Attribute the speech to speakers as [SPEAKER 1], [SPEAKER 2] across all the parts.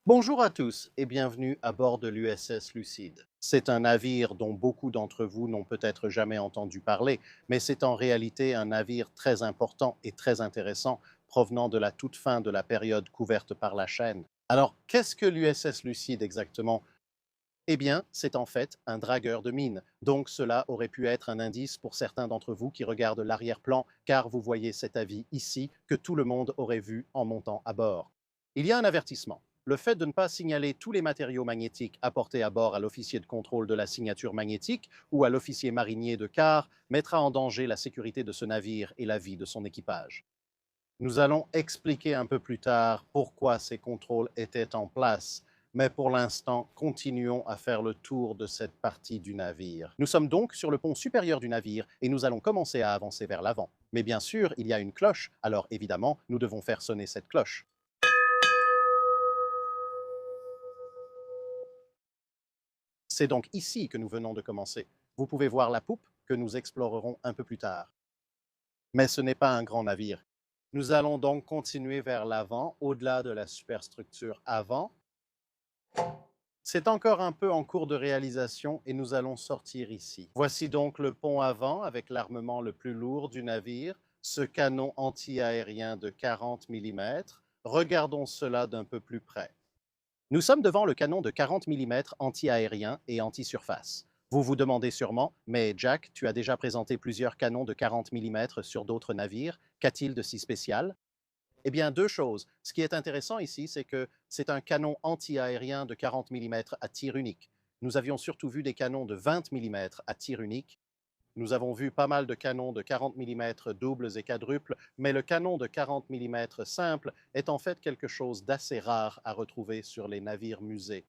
[SPEAKER 1] Bonjour à tous et bienvenue à bord de l'USS Lucide. C'est un navire dont beaucoup d'entre vous n'ont peut-être jamais entendu parler, mais c'est en réalité un navire très important et très intéressant provenant de la toute fin de la période couverte par la chaîne. Alors, qu'est-ce que l'USS Lucide exactement? Eh bien, c'est en fait un dragueur de mines, donc cela aurait pu être un indice pour certains d'entre vous qui regardent l'arrière-plan, car vous voyez cet avis ici que tout le monde aurait vu en montant à bord. Il y a un avertissement. Le fait de ne pas signaler tous les matériaux magnétiques apportés à bord à l'officier de contrôle de la signature magnétique ou à l'officier marinier de quart mettra en danger la sécurité de ce navire et la vie de son équipage. Nous allons expliquer un peu plus tard pourquoi ces contrôles étaient en place, mais pour l'instant, continuons à faire le tour de cette partie du navire. Nous sommes donc sur le pont supérieur du navire et nous allons commencer à avancer vers l'avant. Mais bien sûr, il y a une cloche, alors évidemment, nous devons faire sonner cette cloche. C'est donc ici que nous venons de commencer. Vous pouvez voir la poupe que nous explorerons un peu plus tard. Mais ce n'est pas un grand navire. Nous allons donc continuer vers l'avant, au-delà de la superstructure avant. C'est encore un peu en cours de réalisation et nous allons sortir ici. Voici donc le pont avant avec l'armement le plus lourd du navire, ce canon anti-aérien de 40 mm. Regardons cela d'un peu plus près. Nous sommes devant le canon de 40 mm anti-aérien et anti-surface. Vous vous demandez sûrement, mais Jack, tu as déjà présenté plusieurs canons de 40 mm sur d'autres navires, qu'a-t-il de si spécial? Eh bien, deux choses. Ce qui est intéressant ici, c'est que c'est un canon anti-aérien de 40 mm à tir unique. Nous avions surtout vu des canons de 20 mm à tir unique. Nous avons vu pas mal de canons de 40 mm doubles et quadruples, mais le canon de 40 mm simple est en fait quelque chose d'assez rare à retrouver sur les navires musées.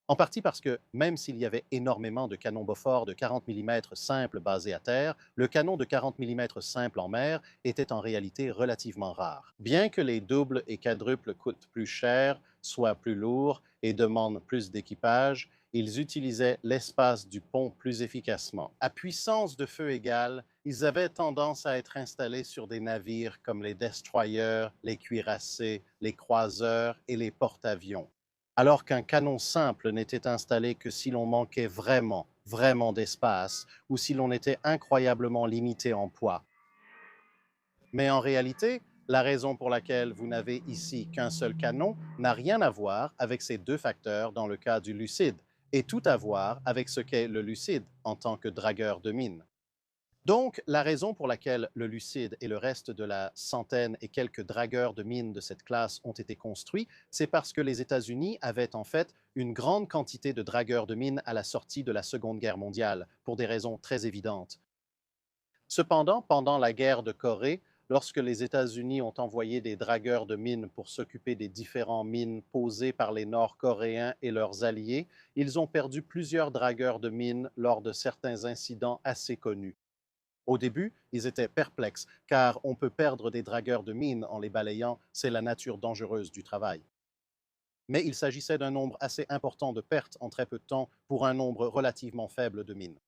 [SPEAKER 1] En partie parce que, même s'il y avait énormément de canons Bofors de 40 mm simples basés à terre, le canon de 40 mm simple en mer était en réalité relativement rare. Bien que les doubles et quadruples coûtent plus cher, soient plus lourds et demandent plus d'équipage, ils utilisaient l'espace du pont plus efficacement. À puissance de feu égale, ils avaient tendance à être installés sur des navires comme les destroyers, les cuirassés, les croiseurs et les porte-avions, alors qu'un canon simple n'était installé que si l'on manquait vraiment, vraiment d'espace ou si l'on était incroyablement limité en poids. Mais en réalité, la raison pour laquelle vous n'avez ici qu'un seul canon n'a rien à voir avec ces deux facteurs dans le cas du Lucide, et tout à voir avec ce qu'est le Lucide en tant que dragueur de mine. Donc, la raison pour laquelle le Lucide et le reste de la centaine et quelques dragueurs de mines de cette classe ont été construits, c'est parce que les États-Unis avaient en fait une grande quantité de dragueurs de mines à la sortie de la Seconde Guerre mondiale, pour des raisons très évidentes. Cependant, pendant la guerre de Corée, lorsque les États-Unis ont envoyé des dragueurs de mines pour s'occuper des différentes mines posées par les Nord-Coréens et leurs alliés, ils ont perdu plusieurs dragueurs de mines lors de certains incidents assez connus. Au début, ils étaient perplexes, car on peut perdre des dragueurs de mines en les balayant, c'est la nature dangereuse du travail. Mais il s'agissait d'un nombre assez important de pertes en très peu de temps pour un nombre relativement faible de mines.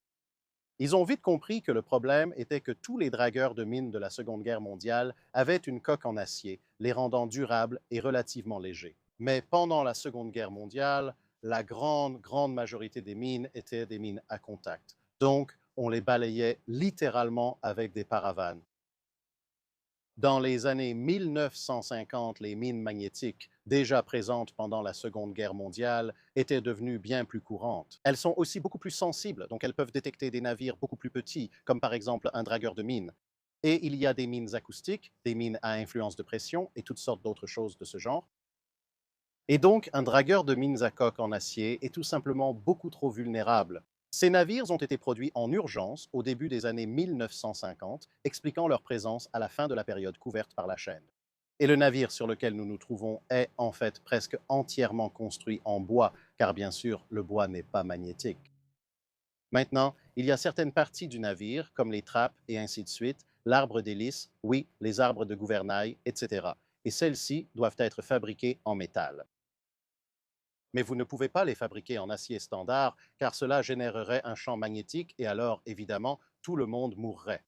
[SPEAKER 1] Ils ont vite compris que le problème était que tous les dragueurs de mines de la Seconde Guerre mondiale avaient une coque en acier, les rendant durables et relativement légers. Mais pendant la Seconde Guerre mondiale, la grande majorité des mines étaient des mines à contact. Donc, on les balayait littéralement avec des paravanes. Dans les années 1950, les mines magnétiques, déjà présentes pendant la Seconde Guerre mondiale, étaient devenues bien plus courantes. Elles sont aussi beaucoup plus sensibles, donc elles peuvent détecter des navires beaucoup plus petits, comme par exemple un dragueur de mines. Et il y a des mines acoustiques, des mines à influence de pression et toutes sortes d'autres choses de ce genre. Et donc, un dragueur de mines à coque en acier est tout simplement beaucoup trop vulnérable. Ces navires ont été produits en urgence au début des années 1950, expliquant leur présence à la fin de la période couverte par la chaîne. Et le navire sur lequel nous nous trouvons est en fait presque entièrement construit en bois, car bien sûr, le bois n'est pas magnétique. Maintenant, il y a certaines parties du navire, comme les trappes et ainsi de suite, l'arbre d'hélice, oui, les arbres de gouvernail, etc. Et celles-ci doivent être fabriquées en métal. Mais vous ne pouvez pas les fabriquer en acier standard, car cela générerait un champ magnétique et alors, évidemment, tout le monde mourrait.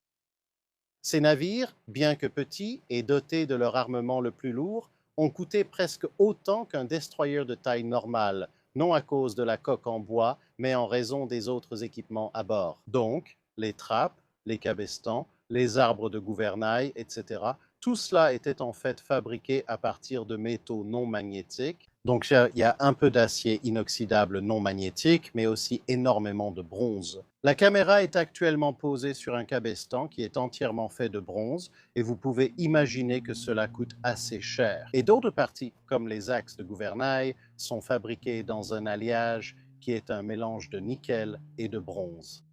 [SPEAKER 1] Ces navires, bien que petits et dotés de leur armement le plus lourd, ont coûté presque autant qu'un destroyer de taille normale, non à cause de la coque en bois, mais en raison des autres équipements à bord. Donc, les trappes, les cabestans, les arbres de gouvernail, etc., tout cela était en fait fabriqué à partir de métaux non magnétiques. Donc il y a un peu d'acier inoxydable non magnétique, mais aussi énormément de bronze. La caméra est actuellement posée sur un cabestan qui est entièrement fait de bronze, et vous pouvez imaginer que cela coûte assez cher. Et d'autres parties, comme les axes de gouvernail, sont fabriquées dans un alliage qui est un mélange de nickel et de bronze.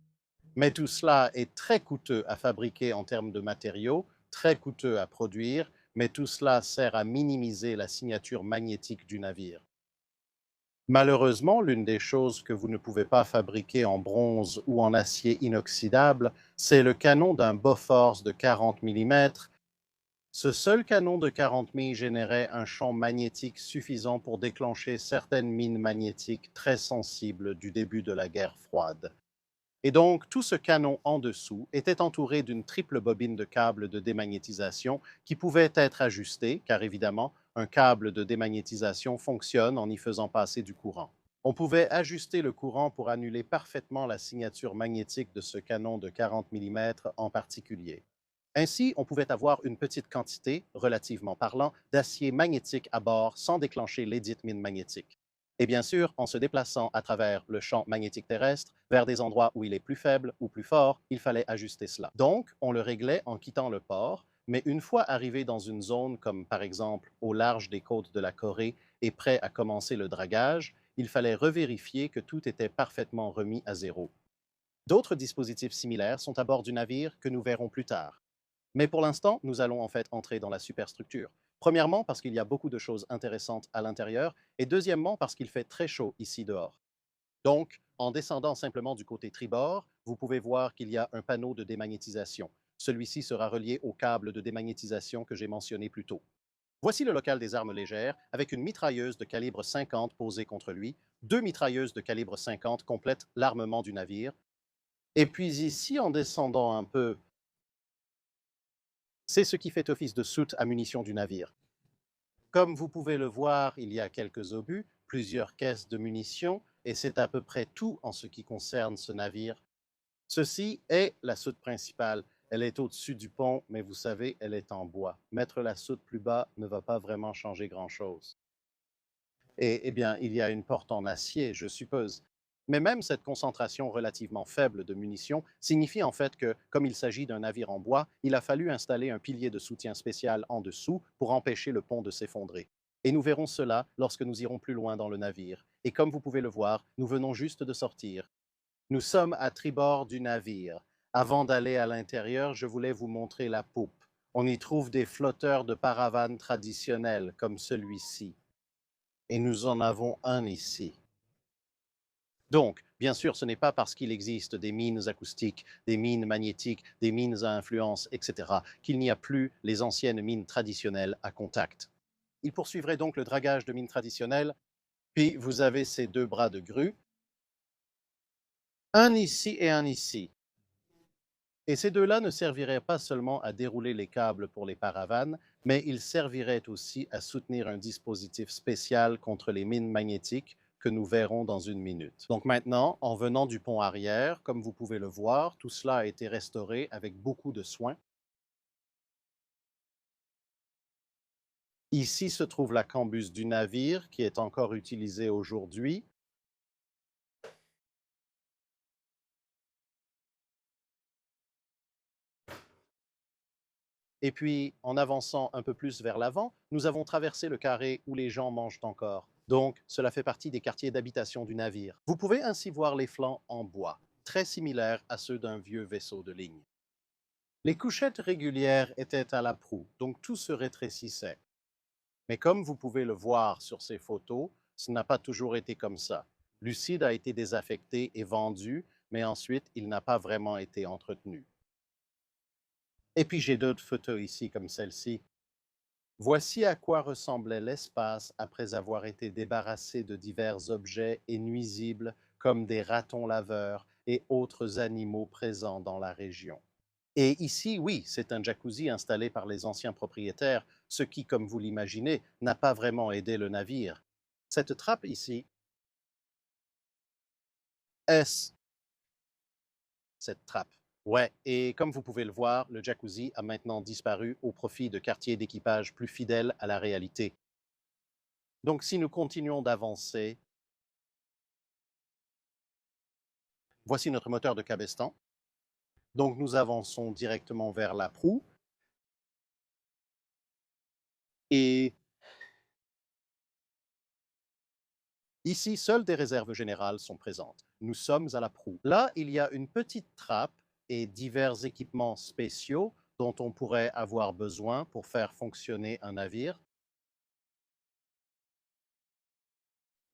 [SPEAKER 1] Mais tout cela est très coûteux à fabriquer en termes de matériaux, très coûteux à produire, mais tout cela sert à minimiser la signature magnétique du navire. Malheureusement, l'une des choses que vous ne pouvez pas fabriquer en bronze ou en acier inoxydable, c'est le canon d'un Bofors de 40 mm. Ce seul canon de 40 mm générait un champ magnétique suffisant pour déclencher certaines mines magnétiques très sensibles du début de la guerre froide. Et donc, tout ce canon en dessous était entouré d'une triple bobine de câbles de démagnétisation qui pouvait être ajustée, car évidemment, un câble de démagnétisation fonctionne en y faisant passer du courant. On pouvait ajuster le courant pour annuler parfaitement la signature magnétique de ce canon de 40 mm en particulier. Ainsi, on pouvait avoir une petite quantité, relativement parlant, d'acier magnétique à bord sans déclencher l'édite mine magnétique. Et bien sûr, en se déplaçant à travers le champ magnétique terrestre vers des endroits où il est plus faible ou plus fort, il fallait ajuster cela. Donc, on le réglait en quittant le port, mais une fois arrivé dans une zone comme par exemple au large des côtes de la Corée et prêt à commencer le dragage, il fallait revérifier que tout était parfaitement remis à zéro. D'autres dispositifs similaires sont à bord du navire que nous verrons plus tard. Mais pour l'instant, nous allons en fait entrer dans la superstructure. Premièrement, parce qu'il y a beaucoup de choses intéressantes à l'intérieur, et deuxièmement, parce qu'il fait très chaud ici dehors. Donc, en descendant simplement du côté tribord, vous pouvez voir qu'il y a un panneau de démagnétisation. Celui-ci sera relié au câble de démagnétisation que j'ai mentionné plus tôt. Voici le local des armes légères, avec une mitrailleuse de calibre 50 posée contre lui. Deux mitrailleuses de calibre 50 complètent l'armement du navire. Et puis ici, en descendant un peu, c'est ce qui fait office de soute à munitions du navire. Comme vous pouvez le voir, il y a quelques obus, plusieurs caisses de munitions, et c'est à peu près tout en ce qui concerne ce navire. Ceci est la soute principale. Elle est au-dessus du pont, mais vous savez, elle est en bois. Mettre la soute plus bas ne va pas vraiment changer grand-chose. Et bien, il y a une porte en acier, je suppose. Mais même cette concentration relativement faible de munitions signifie en fait que, comme il s'agit d'un navire en bois, il a fallu installer un pilier de soutien spécial en dessous pour empêcher le pont de s'effondrer. Et nous verrons cela lorsque nous irons plus loin dans le navire. Et comme vous pouvez le voir, nous venons juste de sortir. Nous sommes à tribord du navire. Avant d'aller à l'intérieur, je voulais vous montrer la poupe. On y trouve des flotteurs de paravane traditionnels comme celui-ci. Et nous en avons un ici. Donc, bien sûr, ce n'est pas parce qu'il existe des mines acoustiques, des mines magnétiques, des mines à influence, etc., qu'il n'y a plus les anciennes mines traditionnelles à contact. Il poursuivrait donc le dragage de mines traditionnelles, puis vous avez ces deux bras de grue, un ici et un ici. Et ces deux-là ne serviraient pas seulement à dérouler les câbles pour les paravanes, mais ils serviraient aussi à soutenir un dispositif spécial contre les mines magnétiques que nous verrons dans une minute. Donc maintenant, en venant du pont arrière, comme vous pouvez le voir, tout cela a été restauré avec beaucoup de soin. Ici se trouve la cambuse du navire qui est encore utilisée aujourd'hui. Et puis, en avançant un peu plus vers l'avant, nous avons traversé le carré où les gens mangent encore. Donc, cela fait partie des quartiers d'habitation du navire. Vous pouvez ainsi voir les flancs en bois, très similaires à ceux d'un vieux vaisseau de ligne. Les couchettes régulières étaient à la proue, donc tout se rétrécissait. Mais comme vous pouvez le voir sur ces photos, ce n'a pas toujours été comme ça. Lucide a été désaffecté et vendu, mais ensuite, il n'a pas vraiment été entretenu. Et puis j'ai d'autres photos ici comme celle-ci. Voici à quoi ressemblait l'espace après avoir été débarrassé de divers objets et nuisibles comme des ratons laveurs et autres animaux présents dans la région. Et ici, oui, c'est un jacuzzi installé par les anciens propriétaires, ce qui, comme vous l'imaginez, n'a pas vraiment aidé le navire. Cette trappe ici, est cette trappe? Ouais, et comme vous pouvez le voir, le jacuzzi a maintenant disparu au profit de quartiers d'équipage plus fidèles à la réalité. Donc si nous continuons d'avancer, voici notre moteur de cabestan. Donc nous avançons directement vers la proue et ici, seules des réserves générales sont présentes. Nous sommes à la proue. Là, il y a une petite trappe et divers équipements spéciaux dont on pourrait avoir besoin pour faire fonctionner un navire.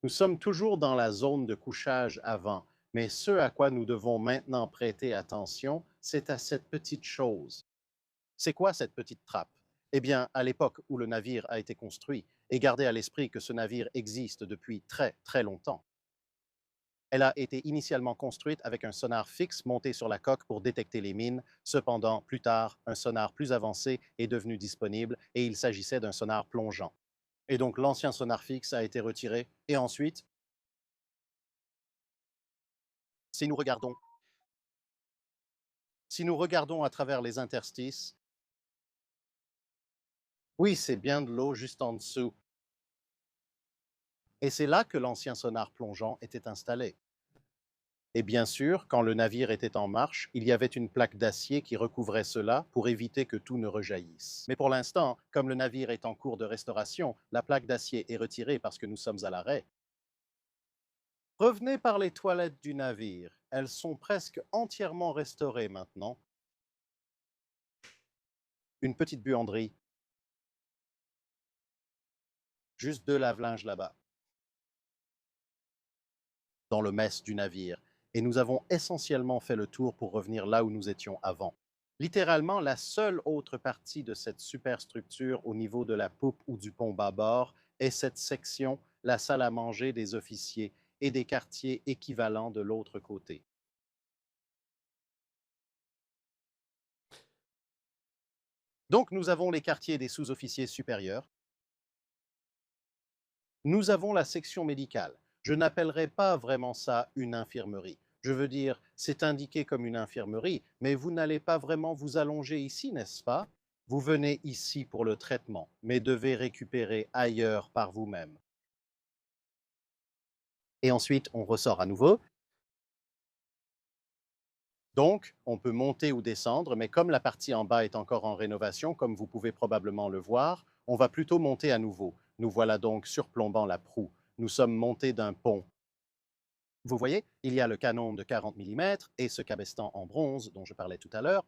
[SPEAKER 1] Nous sommes toujours dans la zone de couchage avant, mais ce à quoi nous devons maintenant prêter attention, c'est à cette petite chose. C'est quoi cette petite trappe? Eh bien, à l'époque où le navire a été construit, et gardez à l'esprit que ce navire existe depuis très très longtemps, elle a été initialement construite avec un sonar fixe monté sur la coque pour détecter les mines. Cependant, plus tard, un sonar plus avancé est devenu disponible et il s'agissait d'un sonar plongeant. Et donc l'ancien sonar fixe a été retiré. Et ensuite, si nous regardons, si nous regardons à travers les interstices, oui, c'est bien de l'eau juste en dessous. Et c'est là que l'ancien sonar plongeant était installé. Et bien sûr, quand le navire était en marche, il y avait une plaque d'acier qui recouvrait cela pour éviter que tout ne rejaillisse. Mais pour l'instant, comme le navire est en cours de restauration, la plaque d'acier est retirée parce que nous sommes à l'arrêt. Revenez par les toilettes du navire. Elles sont presque entièrement restaurées maintenant. Une petite buanderie. Juste 2 lave-linges là-bas, dans le mess du navire. Et nous avons essentiellement fait le tour pour revenir là où nous étions avant. Littéralement, la seule autre partie de cette superstructure au niveau de la poupe ou du pont bâbord est cette section, la salle à manger des officiers et des quartiers équivalents de l'autre côté. Donc, nous avons les quartiers des sous-officiers supérieurs. Nous avons la section médicale. Je n'appellerai pas vraiment ça une infirmerie. Je veux dire, c'est indiqué comme une infirmerie, mais vous n'allez pas vraiment vous allonger ici, n'est-ce pas? Vous venez ici pour le traitement, mais devez récupérer ailleurs par vous-même. Et ensuite, on ressort à nouveau. Donc, on peut monter ou descendre, mais comme la partie en bas est encore en rénovation, comme vous pouvez probablement le voir, on va plutôt monter à nouveau. Nous voilà donc surplombant la proue. Nous sommes montés d'un pont. Vous voyez, il y a le canon de 40 mm et ce cabestan en bronze dont je parlais tout à l'heure.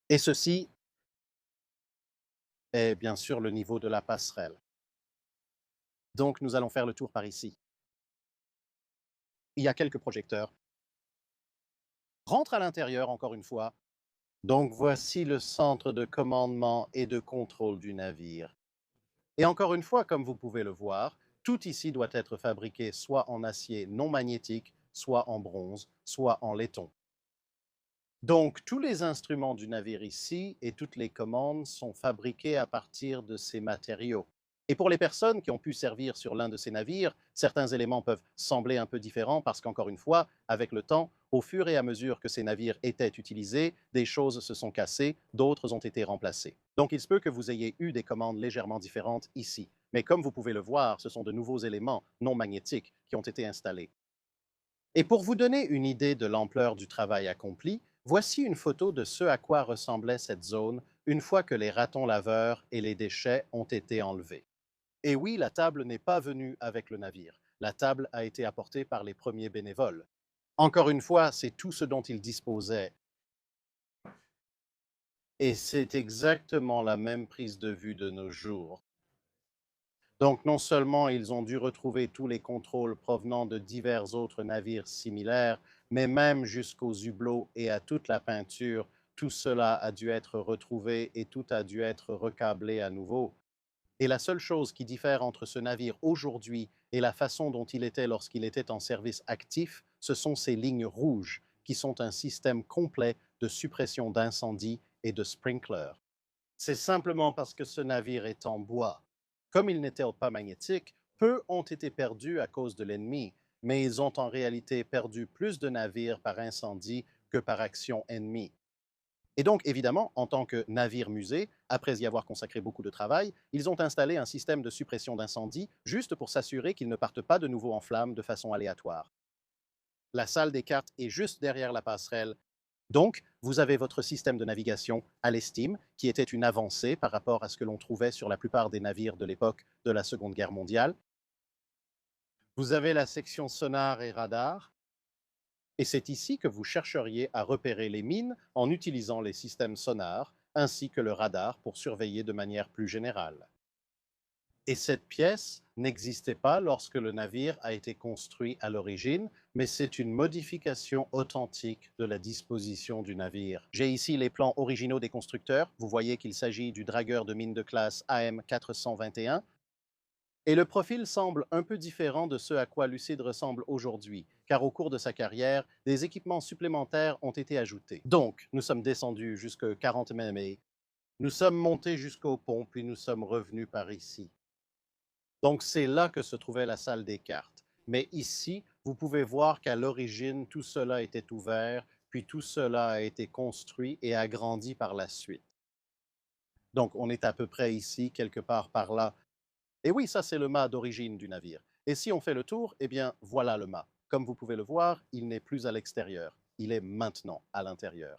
[SPEAKER 1] Et ceci est bien sûr le niveau de la passerelle. Donc, nous allons faire le tour par ici. Il y a quelques projecteurs. Rentre à l'intérieur encore une fois. Donc, voici le centre de commandement et de contrôle du navire. Et encore une fois, comme vous pouvez le voir, tout ici doit être fabriqué soit en acier non magnétique, soit en bronze, soit en laiton. Donc, tous les instruments du navire ici et toutes les commandes sont fabriqués à partir de ces matériaux. Et pour les personnes qui ont pu servir sur l'un de ces navires, certains éléments peuvent sembler un peu différents parce qu'encore une fois, avec le temps, au fur et à mesure que ces navires étaient utilisés, des choses se sont cassées, d'autres ont été remplacées. Donc il se peut que vous ayez eu des commandes légèrement différentes ici. Mais comme vous pouvez le voir, ce sont de nouveaux éléments non magnétiques qui ont été installés. Et pour vous donner une idée de l'ampleur du travail accompli, voici une photo de ce à quoi ressemblait cette zone une fois que les ratons laveurs et les déchets ont été enlevés. Et oui, la table n'est pas venue avec le navire. La table a été apportée par les premiers bénévoles. Encore une fois, c'est tout ce dont ils disposaient. Et c'est exactement la même prise de vue de nos jours. Donc non seulement ils ont dû retrouver tous les contrôles provenant de divers autres navires similaires, mais même jusqu'aux hublots et à toute la peinture, tout cela a dû être retrouvé et tout a dû être recablé à nouveau. Et la seule chose qui diffère entre ce navire aujourd'hui et la façon dont il était lorsqu'il était en service actif, ce sont ces lignes rouges qui sont un système complet de suppression d'incendie et de sprinkler. C'est simplement parce que ce navire est en bois. Comme il n'était pas magnétique, peu ont été perdus à cause de l'ennemi, mais ils ont en réalité perdu plus de navires par incendie que par action ennemie. Et donc, évidemment, en tant que navire-musée, après y avoir consacré beaucoup de travail, ils ont installé un système de suppression d'incendie juste pour s'assurer qu'ils ne partent pas de nouveau en flammes de façon aléatoire. La salle des cartes est juste derrière la passerelle. Donc, vous avez votre système de navigation à l'estime, qui était une avancée par rapport à ce que l'on trouvait sur la plupart des navires de l'époque de la Seconde Guerre mondiale. Vous avez la section sonar et radar, et c'est ici que vous chercheriez à repérer les mines en utilisant les systèmes sonars ainsi que le radar pour surveiller de manière plus générale. Et cette pièce n'existait pas lorsque le navire a été construit à l'origine, mais c'est une modification authentique de la disposition du navire. J'ai ici les plans originaux des constructeurs. Vous voyez qu'il s'agit du dragueur de mine de classe AM 421. Et le profil semble un peu différent de ce à quoi Lucide ressemble aujourd'hui, car au cours de sa carrière, des équipements supplémentaires ont été ajoutés. Donc, nous sommes descendus jusqu'à 40 mm, nous sommes montés jusqu'au pont, puis nous sommes revenus par ici. Donc, c'est là que se trouvait la salle des cartes. Mais ici, vous pouvez voir qu'à l'origine, tout cela était ouvert, puis tout cela a été construit et agrandi par la suite. Donc, on est à peu près ici, quelque part par là. Et oui, ça, c'est le mât d'origine du navire. Et si on fait le tour, eh bien, voilà le mât. Comme vous pouvez le voir, il n'est plus à l'extérieur. Il est maintenant à l'intérieur.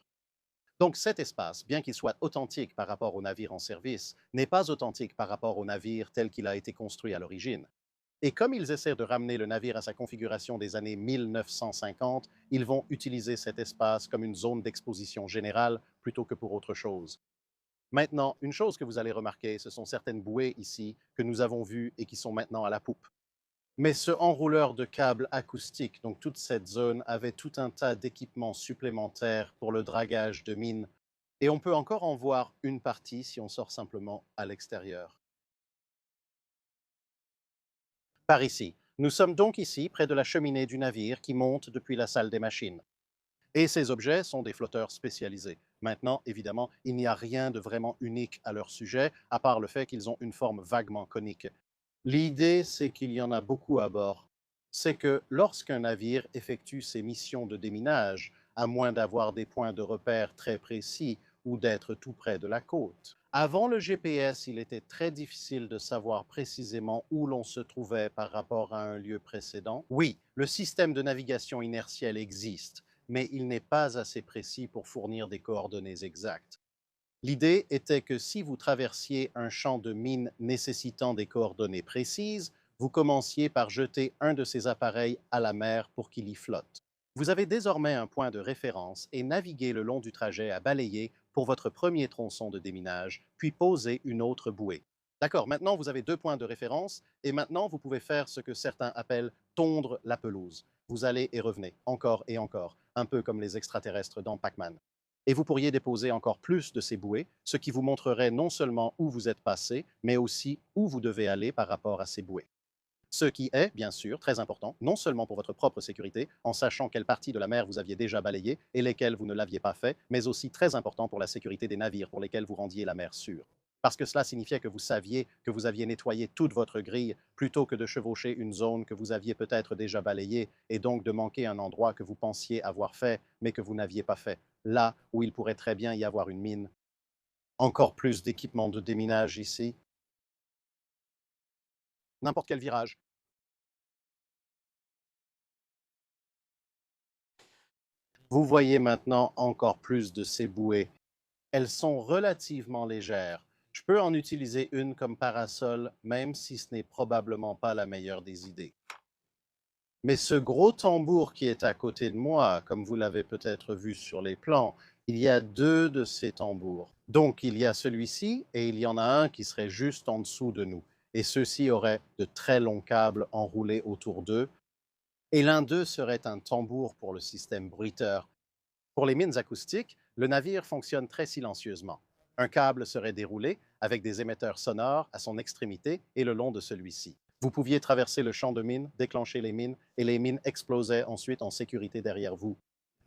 [SPEAKER 1] Donc cet espace, bien qu'il soit authentique par rapport au navire en service, n'est pas authentique par rapport au navire tel qu'il a été construit à l'origine. Et comme ils essaient de ramener le navire à sa configuration des années 1950, ils vont utiliser cet espace comme une zone d'exposition générale plutôt que pour autre chose. Maintenant, une chose que vous allez remarquer, ce sont certaines bouées ici que nous avons vues et qui sont maintenant à la poupe. Mais ce enrouleur de câbles acoustique, donc toute cette zone, avait tout un tas d'équipements supplémentaires pour le dragage de mines. Et on peut encore en voir une partie si on sort simplement à l'extérieur. Par ici. Nous sommes donc ici, près de la cheminée du navire qui monte depuis la salle des machines. Et ces objets sont des flotteurs spécialisés. Maintenant, évidemment, il n'y a rien de vraiment unique à leur sujet, à part le fait qu'ils ont une forme vaguement conique. L'idée, c'est qu'il y en a beaucoup à bord. C'est que lorsqu'un navire effectue ses missions de déminage, à moins d'avoir des points de repère très précis ou d'être tout près de la côte, avant le GPS, il était très difficile de savoir précisément où l'on se trouvait par rapport à un lieu précédent. Oui, le système de navigation inertielle existe, mais il n'est pas assez précis pour fournir des coordonnées exactes. L'idée était que si vous traversiez un champ de mine nécessitant des coordonnées précises, vous commenciez par jeter un de ces appareils à la mer pour qu'il y flotte. Vous avez désormais un point de référence et naviguez le long du trajet à balayer pour votre premier tronçon de déminage, puis posez une autre bouée. D'accord, maintenant vous avez deux points de référence et maintenant vous pouvez faire ce que certains appellent tondre la pelouse. Vous allez et revenez, encore et encore, un peu comme les extraterrestres dans Pac-Man. Et vous pourriez déposer encore plus de ces bouées, ce qui vous montrerait non seulement où vous êtes passé, mais aussi où vous devez aller par rapport à ces bouées. Ce qui est, bien sûr, très important, non seulement pour votre propre sécurité, en sachant quelle partie de la mer vous aviez déjà balayée et lesquelles vous ne l'aviez pas fait, mais aussi très important pour la sécurité des navires pour lesquels vous rendiez la mer sûre. Parce que cela signifiait que vous saviez que vous aviez nettoyé toute votre grille plutôt que de chevaucher une zone que vous aviez peut-être déjà balayée et donc de manquer un endroit que vous pensiez avoir fait mais que vous n'aviez pas fait, là où il pourrait très bien y avoir une mine. Encore plus d'équipements de déminage ici. N'importe quel virage. Vous voyez maintenant encore plus de ces bouées. Elles sont relativement légères. Je peux en utiliser une comme parasol, même si ce n'est probablement pas la meilleure des idées. Mais ce gros tambour qui est à côté de moi, comme vous l'avez peut-être vu sur les plans, il y a deux de ces tambours. Donc il y a celui-ci et il y en a un qui serait juste en dessous de nous. Et ceux-ci auraient de très longs câbles enroulés autour d'eux. Et l'un d'eux serait un tambour pour le système bruiteur. Pour les mines acoustiques, le navire fonctionne très silencieusement. Un câble serait déroulé avec des émetteurs sonores à son extrémité et le long de celui-ci. Vous pouviez traverser le champ de mines, déclencher les mines, et les mines explosaient ensuite en sécurité derrière vous.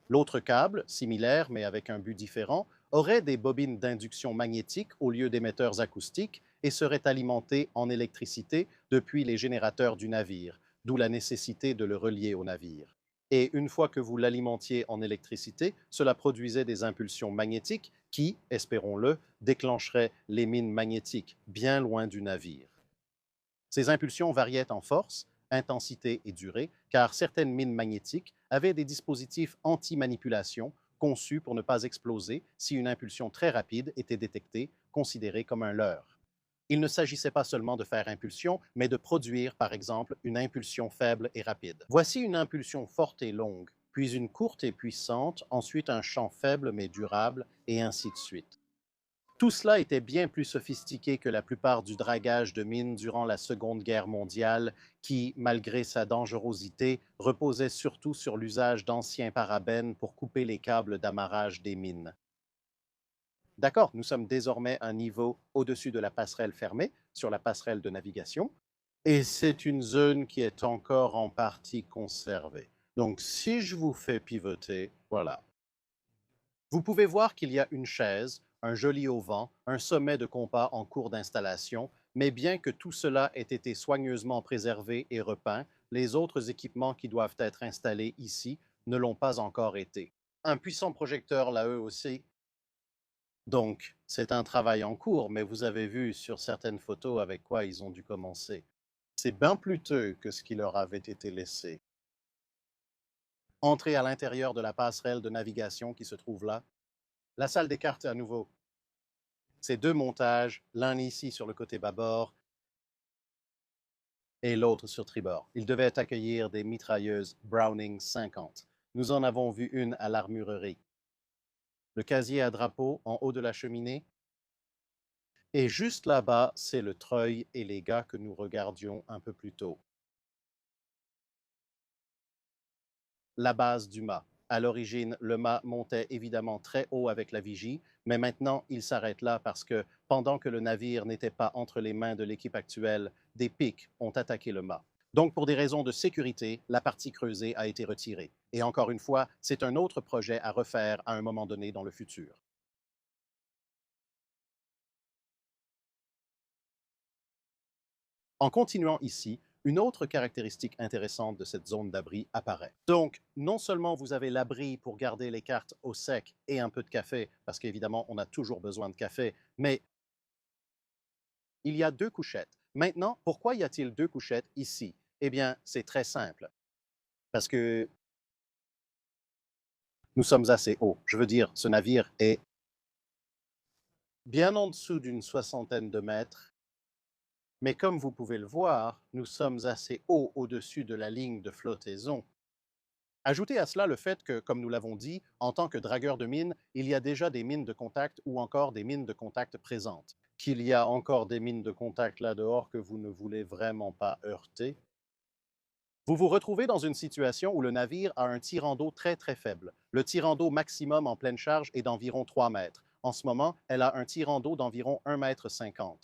[SPEAKER 1] L'autre câble, similaire mais avec un but différent, aurait des bobines d'induction magnétique au lieu d'émetteurs acoustiques et serait alimenté en électricité depuis les générateurs du navire, d'où la nécessité de le relier au navire. Et une fois que vous l'alimentiez en électricité, cela produisait des impulsions magnétiques qui, espérons-le, déclencheraient les mines magnétiques bien loin du navire. Ces impulsions variaient en force, intensité et durée, car certaines mines magnétiques avaient des dispositifs anti-manipulation conçus pour ne pas exploser si une impulsion très rapide était détectée, considérée comme un leurre. Il ne s'agissait pas seulement de faire impulsion, mais de produire, par exemple, une impulsion faible et rapide. Voici une impulsion forte et longue, puis une courte et puissante, ensuite un champ faible mais durable, et ainsi de suite. Tout cela était bien plus sophistiqué que la plupart du dragage de mines durant la Seconde Guerre mondiale, qui, malgré sa dangerosité, reposait surtout sur l'usage d'anciens parabènes pour couper les câbles d'amarrage des mines. D'accord, nous sommes désormais un niveau au-dessus de la passerelle fermée, sur la passerelle de navigation, et c'est une zone qui est encore en partie conservée. Donc si je vous fais pivoter, voilà. Vous pouvez voir qu'il y a une chaise, un joli auvent, un sommet de compas en cours d'installation, mais bien que tout cela ait été soigneusement préservé et repeint, les autres équipements qui doivent être installés ici ne l'ont pas encore été. Un puissant projecteur là eux aussi. Donc, c'est un travail en cours, mais vous avez vu sur certaines photos avec quoi ils ont dû commencer. C'est bien plus tôt que ce qui leur avait été laissé. Entrez à l'intérieur de la passerelle de navigation qui se trouve là. La salle des cartes à nouveau. Ces deux montages, l'un ici sur le côté bâbord et l'autre sur tribord. Ils devaient accueillir des mitrailleuses Browning 50. Nous en avons vu une à l'armurerie. Le casier à drapeau en haut de la cheminée. Et juste là-bas, c'est le treuil et les gars que nous regardions un peu plus tôt. La base du mât. À l'origine, le mât montait évidemment très haut avec la vigie, mais maintenant il s'arrête là parce que, pendant que le navire n'était pas entre les mains de l'équipe actuelle, des pics ont attaqué le mât. Donc, pour des raisons de sécurité, la partie creusée a été retirée. Et encore une fois, c'est un autre projet à refaire à un moment donné dans le futur. En continuant ici, une autre caractéristique intéressante de cette zone d'abri apparaît. Donc, non seulement vous avez l'abri pour garder les cartes au sec et un peu de café, parce qu'évidemment, on a toujours besoin de café, mais il y a deux couchettes. Maintenant, pourquoi y a-t-il deux couchettes ici? Eh bien, c'est très simple. Parce que nous sommes assez hauts. Je veux dire, ce navire est bien en dessous d'une soixantaine de mètres. Mais comme vous pouvez le voir, nous sommes assez haut au-dessus de la ligne de flottaison. Ajoutez à cela le fait que, comme nous l'avons dit, en tant que dragueur de mines, il y a déjà des mines de contact ou encore des mines de contact présentes. Qu'il y a encore des mines de contact là dehors que vous ne voulez vraiment pas heurter. Vous vous retrouvez dans une situation où le navire a un tirant d'eau très très faible. Le tirant d'eau maximum en pleine charge est d'environ 3 mètres. En ce moment, elle a un tirant d'eau d'environ 1,50 m.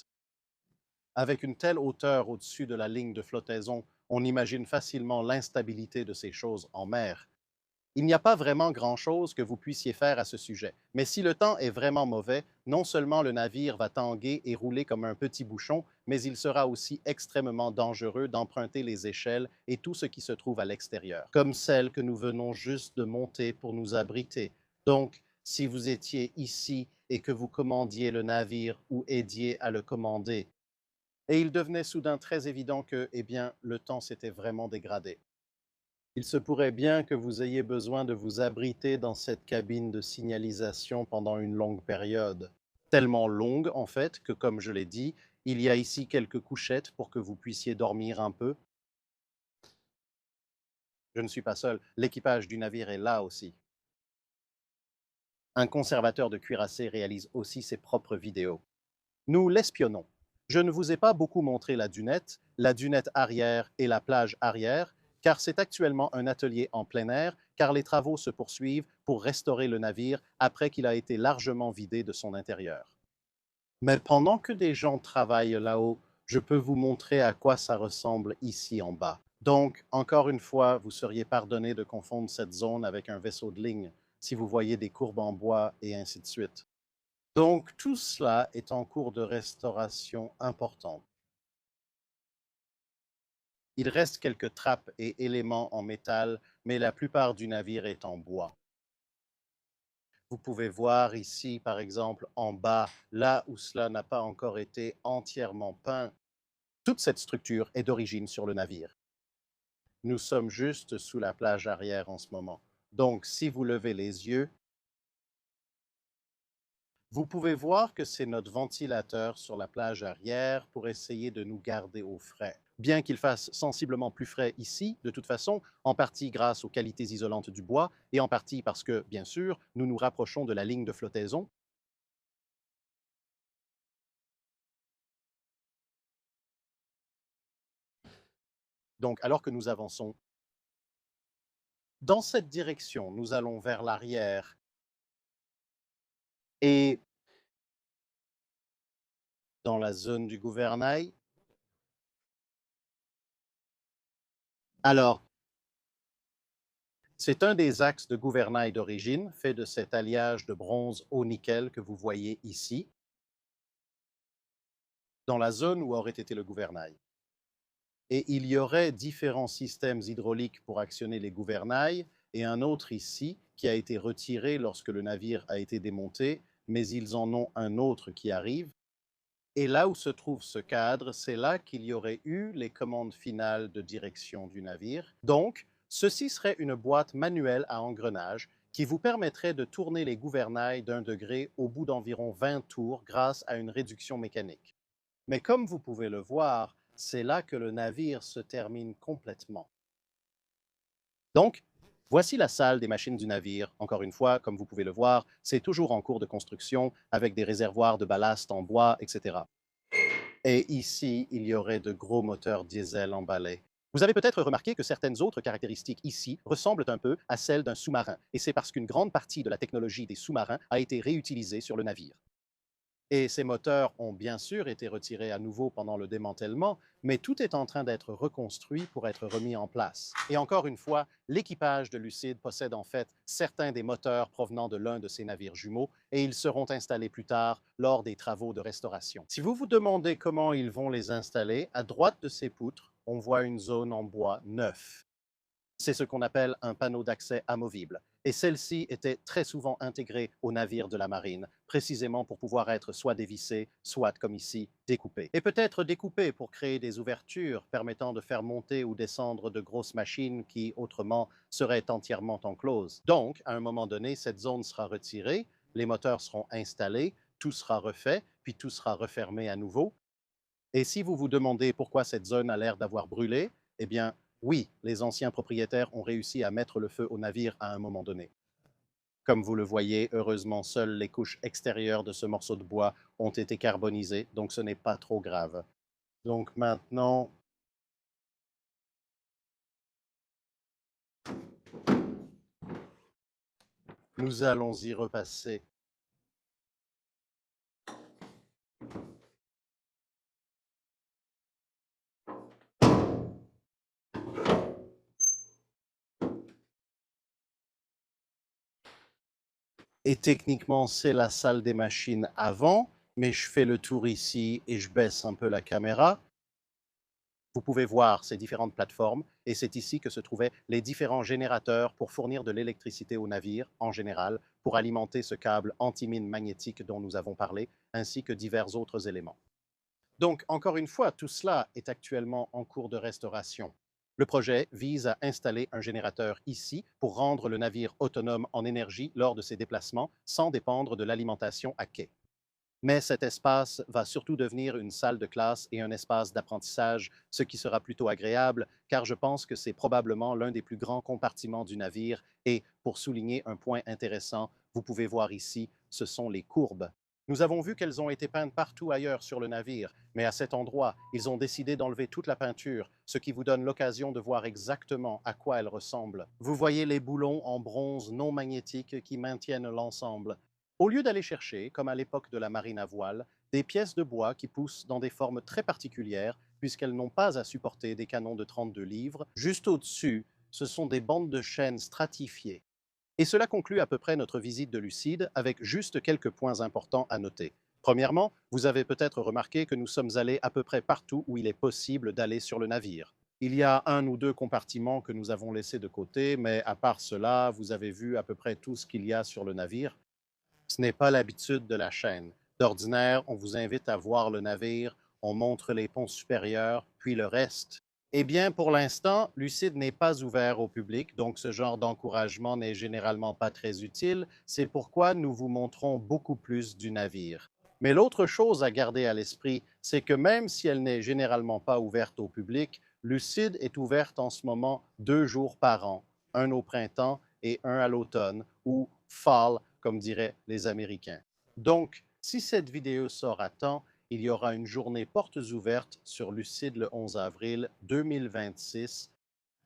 [SPEAKER 1] Avec une telle hauteur au-dessus de la ligne de flottaison, on imagine facilement l'instabilité de ces choses en mer. Il n'y a pas vraiment grand-chose que vous puissiez faire à ce sujet, mais si le temps est vraiment mauvais, non seulement le navire va tanguer et rouler comme un petit bouchon, mais il sera aussi extrêmement dangereux d'emprunter les échelles et tout ce qui se trouve à l'extérieur, comme celle que nous venons juste de monter pour nous abriter. Donc, si vous étiez ici et que vous commandiez le navire ou aidiez à le commander, et il devenait soudain très évident que, eh bien, le temps s'était vraiment dégradé. Il se pourrait bien que vous ayez besoin de vous abriter dans cette cabine de signalisation pendant une longue période. Tellement longue, en fait, que comme je l'ai dit, il y a ici quelques couchettes pour que vous puissiez dormir un peu. Je ne suis pas seul, l'équipage du navire est là aussi. Un conservateur de cuirassé réalise aussi ses propres vidéos. Nous l'espionnons. Je ne vous ai pas beaucoup montré la dunette arrière et la plage arrière, car c'est actuellement un atelier en plein air, car les travaux se poursuivent pour restaurer le navire après qu'il a été largement vidé de son intérieur. Mais pendant que des gens travaillent là-haut, je peux vous montrer à quoi ça ressemble ici en bas. Donc, encore une fois, vous seriez pardonné de confondre cette zone avec un vaisseau de ligne si vous voyez des courbes en bois et ainsi de suite. Donc, tout cela est en cours de restauration importante. Il reste quelques trappes et éléments en métal, mais la plupart du navire est en bois. Vous pouvez voir ici, par exemple, en bas, là où cela n'a pas encore été entièrement peint, toute cette structure est d'origine sur le navire. Nous sommes juste sous la plage arrière en ce moment. Donc, si vous levez les yeux, vous pouvez voir que c'est notre ventilateur sur la plage arrière pour essayer de nous garder au frais. Bien qu'il fasse sensiblement plus frais ici, de toute façon, en partie grâce aux qualités isolantes du bois et en partie parce que, bien sûr, nous nous rapprochons de la ligne de flottaison. Donc, alors que nous avançons dans cette direction, nous allons vers l'arrière et dans la zone du gouvernail. Alors, c'est un des axes de gouvernail d'origine, fait de cet alliage de bronze au nickel que vous voyez ici, dans la zone où aurait été le gouvernail. Et il y aurait différents systèmes hydrauliques pour actionner les gouvernails, et un autre ici qui a été retiré lorsque le navire a été démonté, mais ils en ont un autre qui arrive. Et là où se trouve ce cadre, c'est là qu'il y aurait eu les commandes finales de direction du navire. Donc, ceci serait une boîte manuelle à engrenage qui vous permettrait de tourner les gouvernails d'un degré au bout d'environ 20 tours grâce à une réduction mécanique. Mais comme vous pouvez le voir, c'est là que le navire se termine complètement. Donc, voici la salle des machines du navire. Encore une fois, comme vous pouvez le voir, c'est toujours en cours de construction avec des réservoirs de ballast en bois, etc. Et ici, il y aurait de gros moteurs diesel emballés. Vous avez peut-être remarqué que certaines autres caractéristiques ici ressemblent un peu à celles d'un sous-marin, et c'est parce qu'une grande partie de la technologie des sous-marins a été réutilisée sur le navire. Et ces moteurs ont bien sûr été retirés à nouveau pendant le démantèlement, mais tout est en train d'être reconstruit pour être remis en place. Et encore une fois, l'équipage de Lucide possède en fait certains des moteurs provenant de l'un de ces navires jumeaux et ils seront installés plus tard lors des travaux de restauration. Si vous vous demandez comment ils vont les installer, à droite de ces poutres, on voit une zone en bois neuf. C'est ce qu'on appelle un panneau d'accès amovible. Et celle-ci était très souvent intégrée aux navires de la marine, précisément pour pouvoir être soit dévissée, soit, comme ici, découpée. Et peut-être découpée pour créer des ouvertures permettant de faire monter ou descendre de grosses machines qui, autrement, seraient entièrement encloses. Donc, à un moment donné, cette zone sera retirée, les moteurs seront installés, tout sera refait, puis tout sera refermé à nouveau. Et si vous vous demandez pourquoi cette zone a l'air d'avoir brûlé, eh bien, oui, les anciens propriétaires ont réussi à mettre le feu au navire à un moment donné. Comme vous le voyez, heureusement, seules les couches extérieures de ce morceau de bois ont été carbonisées, donc ce n'est pas trop grave. Donc maintenant, nous allons y repasser. Et techniquement, c'est la salle des machines avant, mais je fais le tour ici et je baisse un peu la caméra. Vous pouvez voir ces différentes plateformes et c'est ici que se trouvaient les différents générateurs pour fournir de l'électricité au navire en général, pour alimenter ce câble antimine magnétique dont nous avons parlé, ainsi que divers autres éléments. Donc, encore une fois, tout cela est actuellement en cours de restauration. Le projet vise à installer un générateur ici pour rendre le navire autonome en énergie lors de ses déplacements sans dépendre de l'alimentation à quai. Mais cet espace va surtout devenir une salle de classe et un espace d'apprentissage, ce qui sera plutôt agréable, car je pense que c'est probablement l'un des plus grands compartiments du navire. Et pour souligner un point intéressant, vous pouvez voir ici, ce sont les courbes. Nous avons vu qu'elles ont été peintes partout ailleurs sur le navire, mais à cet endroit, ils ont décidé d'enlever toute la peinture, ce qui vous donne l'occasion de voir exactement à quoi elles ressemblent. Vous voyez les boulons en bronze non magnétique qui maintiennent l'ensemble. Au lieu d'aller chercher, comme à l'époque de la marine à voile, des pièces de bois qui poussent dans des formes très particulières, puisqu'elles n'ont pas à supporter des canons de 32 livres. Juste au-dessus, ce sont des bandes de chêne stratifiées. Et cela conclut à peu près notre visite de Lucide avec juste quelques points importants à noter. Premièrement, vous avez peut-être remarqué que nous sommes allés à peu près partout où il est possible d'aller sur le navire. Il y a un ou deux compartiments que nous avons laissés de côté, mais à part cela, vous avez vu à peu près tout ce qu'il y a sur le navire. Ce n'est pas l'habitude de la chaîne. D'ordinaire, on vous invite à voir le navire, on montre les ponts supérieurs, puis le reste. Eh bien, pour l'instant, Lucide n'est pas ouvert au public, donc ce genre d'encouragement n'est généralement pas très utile. C'est pourquoi nous vous montrons beaucoup plus du navire. Mais l'autre chose à garder à l'esprit, c'est que même si elle n'est généralement pas ouverte au public, Lucide est ouverte en ce moment 2 jours par an, un au printemps et un à l'automne, ou fall, comme diraient les Américains. Donc, si cette vidéo sort à temps, il y aura une journée portes ouvertes sur Lucide le 11 avril 2026.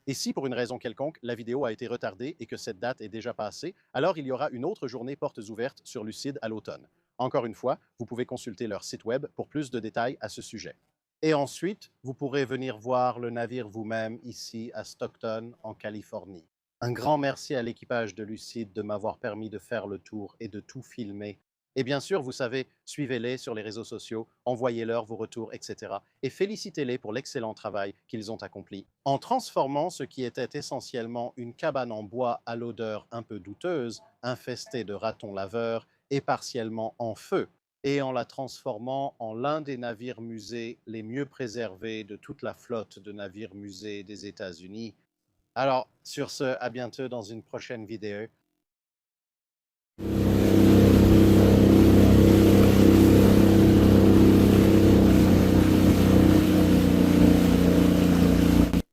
[SPEAKER 1] Et si pour une raison quelconque, la vidéo a été retardée et que cette date est déjà passée, alors il y aura une autre journée portes ouvertes sur Lucide à l'automne. Encore une fois, vous pouvez consulter leur site web pour plus de détails à ce sujet. Et ensuite, vous pourrez venir voir le navire vous-même ici à Stockton, en Californie. Un grand merci à l'équipage de Lucide de m'avoir permis de faire le tour et de tout filmer. Et bien sûr, vous savez, suivez-les sur les réseaux sociaux, envoyez-leur vos retours, etc. Et félicitez-les pour l'excellent travail qu'ils ont accompli. En transformant ce qui était essentiellement une cabane en bois à l'odeur un peu douteuse, infestée de ratons laveurs et partiellement en feu, et en la transformant en l'un des navires musées les mieux préservés de toute la flotte de navires musées des États-Unis. Alors, sur ce, à bientôt dans une prochaine vidéo.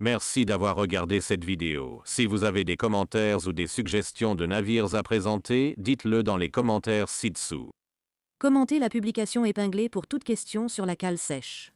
[SPEAKER 2] Merci d'avoir regardé cette vidéo. Si vous avez des commentaires ou des suggestions de navires à présenter, dites-le dans les commentaires ci-dessous.
[SPEAKER 3] Commentez la publication épinglée pour toute question sur la cale sèche.